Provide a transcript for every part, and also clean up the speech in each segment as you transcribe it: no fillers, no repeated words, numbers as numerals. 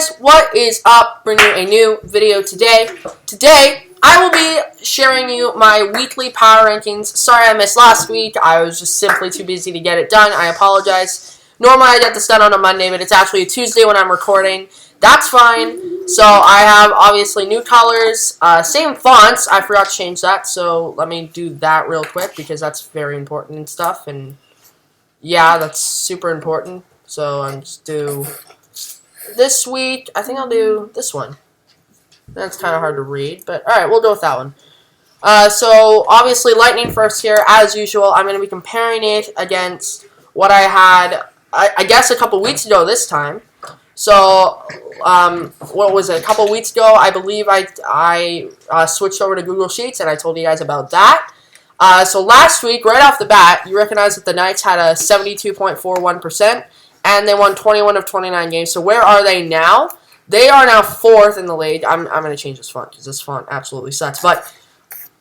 guys, what is up? Bringing you a new video today. Today, I will be sharing you my weekly power rankings. Sorry I missed last week. I was just simply too busy to get it done. I apologize. Normally I get this done on a Monday, but it's actually a Tuesday when I'm recording. That's fine. So I have obviously new colors, same fonts. I forgot to change that, so let me do that real quick because that's very important and stuff. And yeah, that's super important. So I'm just do this week. I think I'll do this one. That's kind of hard to read, but alright, we'll go with that one. So obviously Lightning first here, as usual. I'm going to be comparing it against what I had, I guess, a couple weeks ago this time. So, what was it, a couple weeks ago, I believe I switched over to Google Sheets, and I told you guys about that. So last week, right off the bat, you recognize that the Knights had a 72.41%, and they won 21 of 29 games. So where are they now? They are now 4th in the league. I'm going to change this font, because this font absolutely sucks. But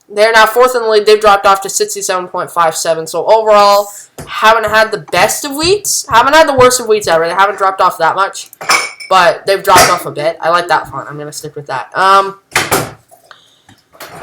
they're now 4th in the league. They've dropped off to 67.57. So overall, haven't had the best of weeks. Haven't had the worst of weeks ever. They haven't dropped off that much. But they've dropped off a bit. I like that font. I'm going to stick with that.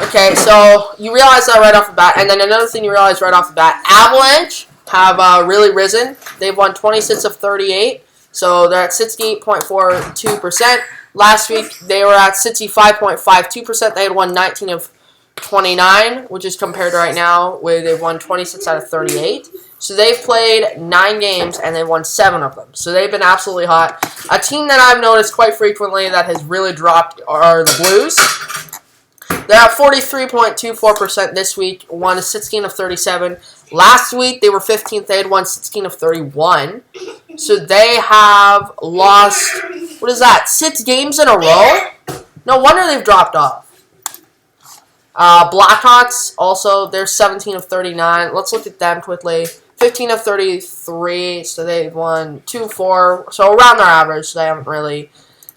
Okay, so you realize that right off the bat. And then another thing you realize right off the bat, Avalanche have really risen. They've won 26 of 38. So they're at 68.42%. Last week, they were at 65.52%. They had won 19 of 29, which is compared to right now, where they've won 26 out of 38. So they've played 9 games, and they've won 7 of them. So they've been absolutely hot. A team that I've noticed quite frequently that has really dropped are the Blues. They're at 43.24% this week, won 16 of 37. Last week, they were 15th. They had won 16 of 31. So they have lost, what is that, 6 games in a row? No wonder they've dropped off. Blackhawks, also, they're 17 of 39. Let's look at them quickly. 15 of 33, so they've won 2-4. So around their average, so they haven't really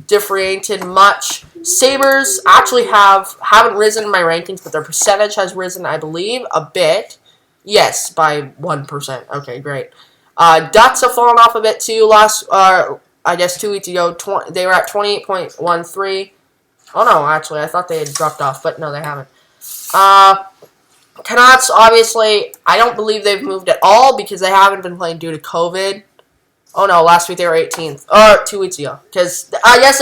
differentiated much. Sabres actually haven't risen in my rankings, but their percentage has risen, I believe, a bit. Yes, by 1%. Okay, great. Ducks have fallen off a bit too. I guess 2 weeks ago, they were at 28.13. Oh no, actually, I thought they had dropped off, but no, they haven't. Canucks, obviously, I don't believe they've moved at all because they haven't been playing due to COVID. Oh no, last week they were 18th. Or 2 weeks ago, because I guess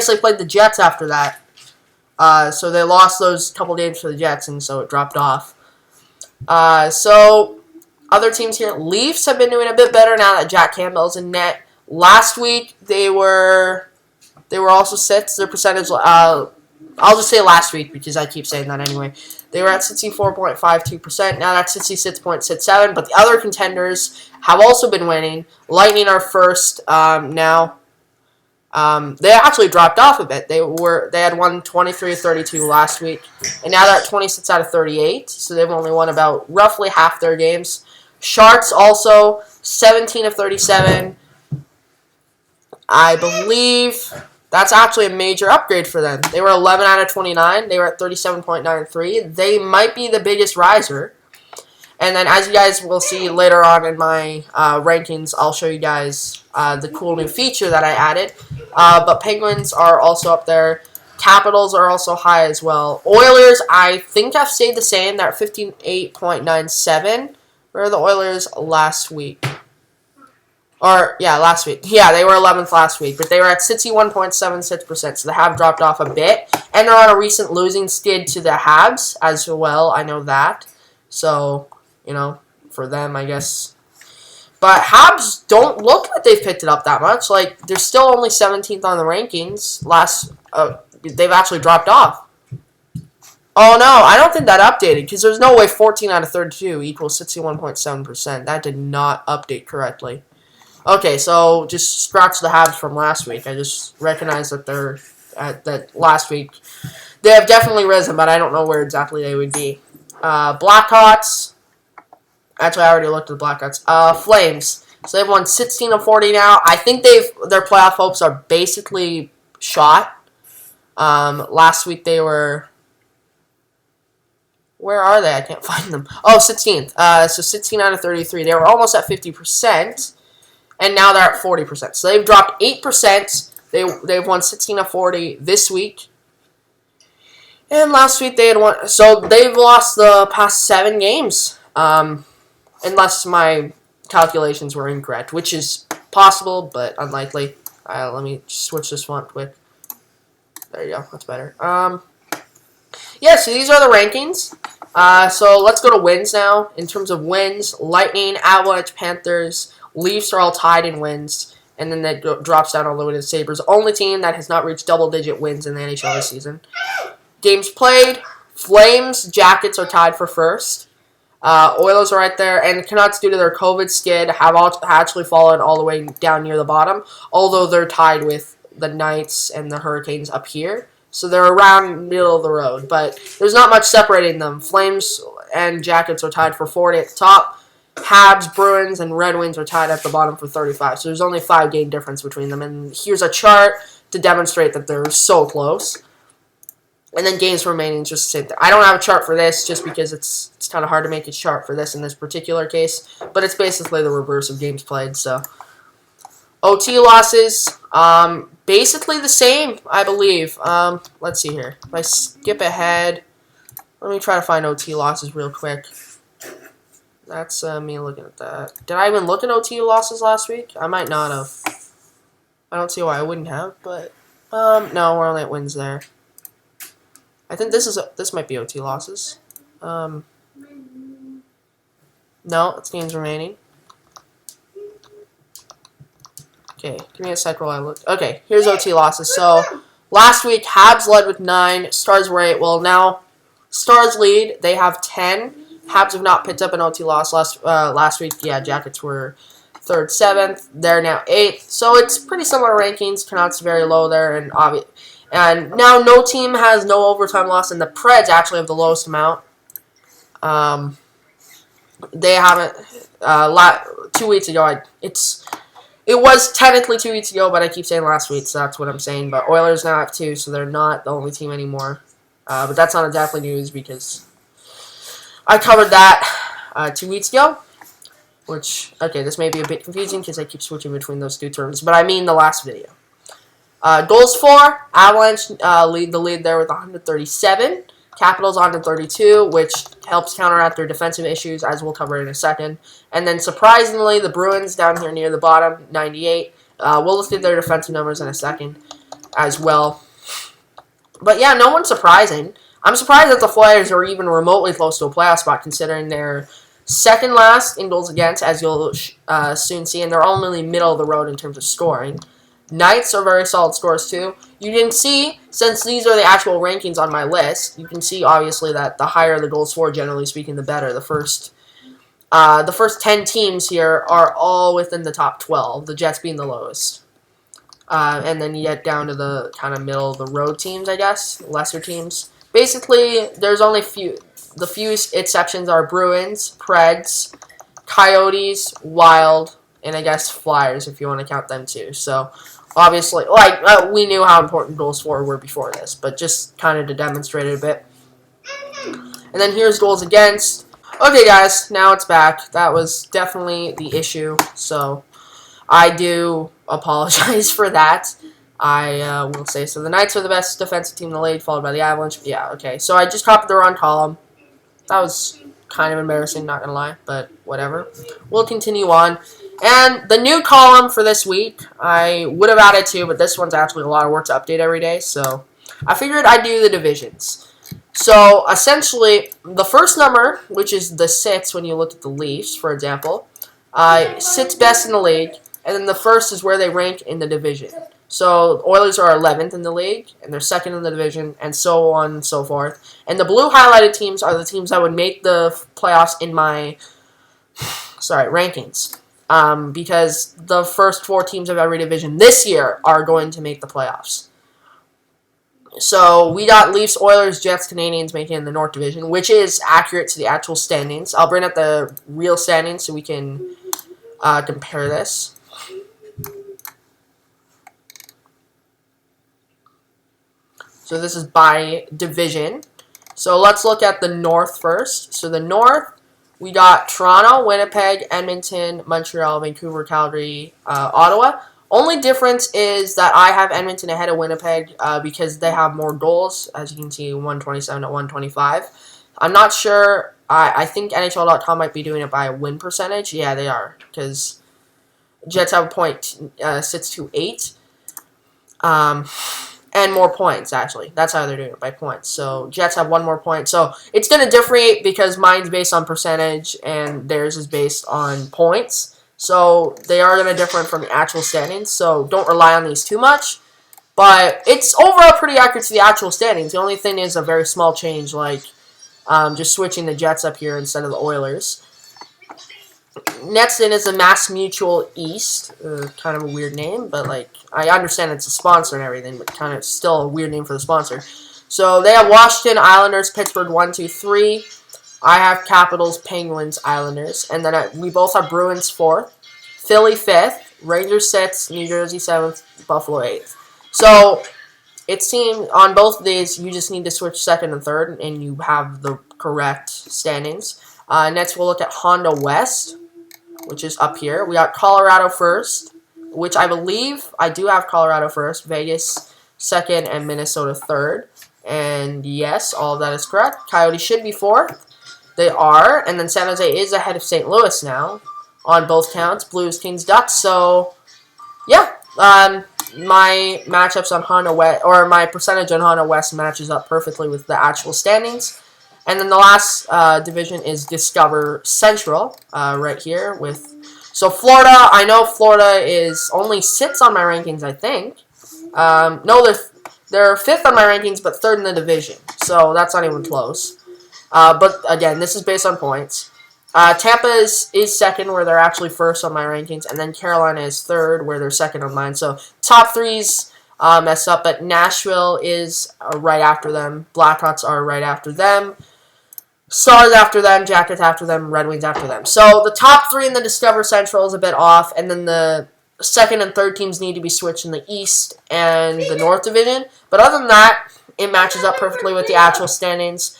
they played the Jets after that. So they lost those couple games for the Jets, and so it dropped off. So other teams here, Leafs have been doing a bit better now that Jack Campbell's in net. Last week they were also 6th. Their percentage, I'll just say last week because I keep saying that anyway. They were at 64.52%. Now that's 66.67. But the other contenders have also been winning. Lightning are first now. They actually dropped off a bit. They had won 23 of 32 last week, and now they're at 26 out of 38. So they've only won about roughly half their games. Sharks also 17 of 37. I believe that's actually a major upgrade for them. They were 11 out of 29. They were at 37.93. They might be the biggest riser. And then, as you guys will see later on in my rankings, I'll show you guys the cool new feature that I added. But Penguins are also up there. Capitals are also high as well. Oilers, I think I've stayed the same. They're at 58.97. Where are the Oilers last week? Or, yeah, last week. Yeah, they were 11th last week, but they were at 61.76%, so they have dropped off a bit. And they're on a recent losing skid to the Habs as well, I know that. So, you know, for them, I guess. But Habs don't look like they've picked it up that much. Like, they're still only 17th on the rankings. They've actually dropped off. Oh, no, I don't think that updated, because there's no way 14 out of 32 equals 61.7%. That did not update correctly. Okay, so just scratch the Habs from last week. I just recognize that that last week they have definitely risen, but I don't know where exactly they would be. Blackhawks. Actually, I already looked at the Blackhawks. Flames. So they've won 16 of 40 now. I think their playoff hopes are basically shot. Last week they were. Where are they? I can't find them. Oh, 16th. So 16 out of 33. They were almost at 50%. And now they're at 40%. So they've dropped 8%. They've won 16 of 40 this week. And last week they had won, so they've lost the past 7 games. Unless my calculations were incorrect, which is possible but unlikely. Let me switch this font quick. There you go, that's better. Yeah, so these are the rankings. So let's go to wins now. In terms of wins, Lightning, Avalanche, Panthers, Leafs are all tied in wins, and then that drops down all the way to the Sabres. Only team that has not reached double-digit wins in the NHL this season. Games played, Flames, Jackets are tied for first. Oilers are right there, and the Canucks, due to their COVID skid, have actually fallen all the way down near the bottom, although they're tied with the Knights and the Hurricanes up here. So they're around middle of the road, but there's not much separating them. Flames and Jackets are tied for 40 at the top. Habs, Bruins, and Red Wings are tied at the bottom for 35. So there's only 5-game difference between them. And here's a chart to demonstrate that they're so close. And then games remaining is just the same thing. I don't have a chart for this just because it's kind of hard to make a chart for this in this particular case. But it's basically the reverse of games played. So OT losses, basically the same, I believe. Let's see here. If I skip ahead, let me try to find OT losses real quick. That's me looking at that. Did I even look at OT losses last week? I might not have. I don't see why I wouldn't have, but no, we're only at wins there. I think this might be OT losses. No, it's games remaining. Okay, give me a sec while I look. Okay, here's OT losses. So last week, Habs led with 9. Stars were 8. Well, now Stars lead. They have 10. Habs have not picked up an OT loss last week. Yeah, Jackets were 3rd, 7th. They're now 8th. So it's pretty similar rankings. Canucks very low there, and now no team has no overtime loss, and the Preds actually have the lowest amount. They haven't. 2 weeks ago, it was technically 2 weeks ago, but I keep saying last week, so that's what I'm saying. But Oilers now have 2, so they're not the only team anymore. But that's not exactly news because I covered that 2 weeks ago. Which, okay, this may be a bit confusing because I keep switching between those 2 terms, but I mean the last video. Goals for, Avalanche lead the lead there with 137. Capitals 132, which helps counteract their defensive issues, as we'll cover in a second. And then, surprisingly, the Bruins down here near the bottom, 98. We'll look at their defensive numbers in a second as well. But yeah, no one's surprising. I'm surprised that the Flyers are even remotely close to a playoff spot, considering they're second last in goals against, as you'll soon see, and they're only middle of the road in terms of scoring. Knights are very solid scores too. You can see, since these are the actual rankings on my list, you can see obviously that the higher the goals for, generally speaking, the better. The first 10 teams here are all within the top 12, the Jets being the lowest. And then you get down to the kind of middle of the road teams, I guess, lesser teams. Basically, there's only the few exceptions are Bruins, Preds, Coyotes, Wild, and I guess Flyers, if you want to count them too. So, obviously, we knew how important goals for were before this, but just kind of to demonstrate it a bit. And then here's goals against. Okay, guys, now it's back. That was definitely the issue, so I do apologize for that. I will say so. The Knights are the best defensive team in the league, followed by the Avalanche. Yeah, okay. So I just copied the wrong column. That was kind of embarrassing, not going to lie, but whatever. We'll continue on. And the new column for this week, I would have added 2, but this one's actually a lot of work to update every day, so I figured I'd do the divisions. So, essentially, the first number, which is the 6 when you look at the Leafs, for example, sits best in the league, and then the first is where they rank in the division. So, Oilers are 11th in the league, and they're 2nd in the division, and so on and so forth. And the blue highlighted teams are the teams that would make the playoffs in my, rankings. Because the first 4 teams of every division this year are going to make the playoffs. So, we got Leafs, Oilers, Jets, Canadiens making in the North Division, which is accurate to the actual standings. I'll bring up the real standings so we can compare this. So, this is by division. So, let's look at the North first. So, the North, we got Toronto, Winnipeg, Edmonton, Montreal, Vancouver, Calgary, Ottawa, Only difference is that I have Edmonton ahead of Winnipeg because they have more goals. As you can see, 127 to 125. I'm not sure. I think NHL.com might be doing it by win percentage. Yeah, they are, because Jets have a .628. And more points, actually. That's how they're doing it, by points. So Jets have one more point. So it's going to differentiate because mine's based on percentage and theirs is based on points. So they are going to differ from the actual standings. So don't rely on these too much. But it's overall pretty accurate to the actual standings. The only thing is a very small change, like just switching the Jets up here instead of the Oilers. Next in is the Mass Mutual East. Kind of a weird name, but like I understand it's a sponsor and everything, but kind of still a weird name for the sponsor. So they have Washington, Islanders, Pittsburgh 1, 2, 3. I have Capitals, Penguins, Islanders, and then we both have Bruins 4th, Philly 5th, Rangers 6th, New Jersey 7th, Buffalo 8th. So it seems on both of these you just need to switch second and third, and you have the correct standings. Next we'll look at Honda West, which is up here. We got Colorado first, which I believe I do have Colorado first, Vegas second, and Minnesota third. And yes, all of that is correct. Coyotes should be fourth. They are. And then San Jose is ahead of St. Louis now on both counts. Blues, Kings, Ducks. So, yeah. My matchups on Honda West, or my percentage on Honda West matches up perfectly with the actual standings. And then the last division is Discover Central, right here with. So Florida, I know Florida is only 6th on my rankings, I think. No, they're 5th on my rankings, but 3rd in the division. So that's not even close. But again, this is based on points. Tampa is 2nd, where they're actually 1st on my rankings, and then Carolina is 3rd, where they're 2nd on mine. So top 3's messed up, but Nashville is right after them. Blackhawks are right after them. Stars after them, Jackets after them, Red Wings after them. So the top 3 in the Discover Central is a bit off, and then the second and third teams need to be switched in the East and the North Division. But other than that, it matches up perfectly with the actual standings.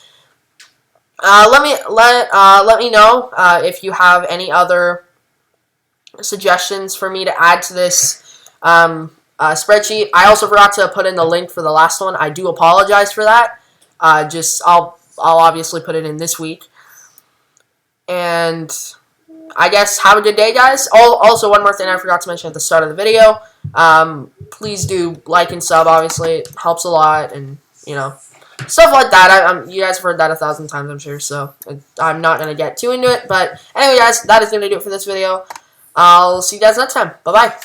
Let me know if you have any other suggestions for me to add to this spreadsheet. I also forgot to put in the link for the last one. I do apologize for that. I'll obviously put it in this week. And I guess have a good day, guys. Also, one more thing I forgot to mention at the start of the video. Please do like and sub, obviously. It helps a lot, and, you know, stuff like that. You guys have heard that 1,000 times, I'm sure, so I'm not going to get too into it. But anyway, guys, that is going to do it for this video. I'll see you guys next time. Bye-bye.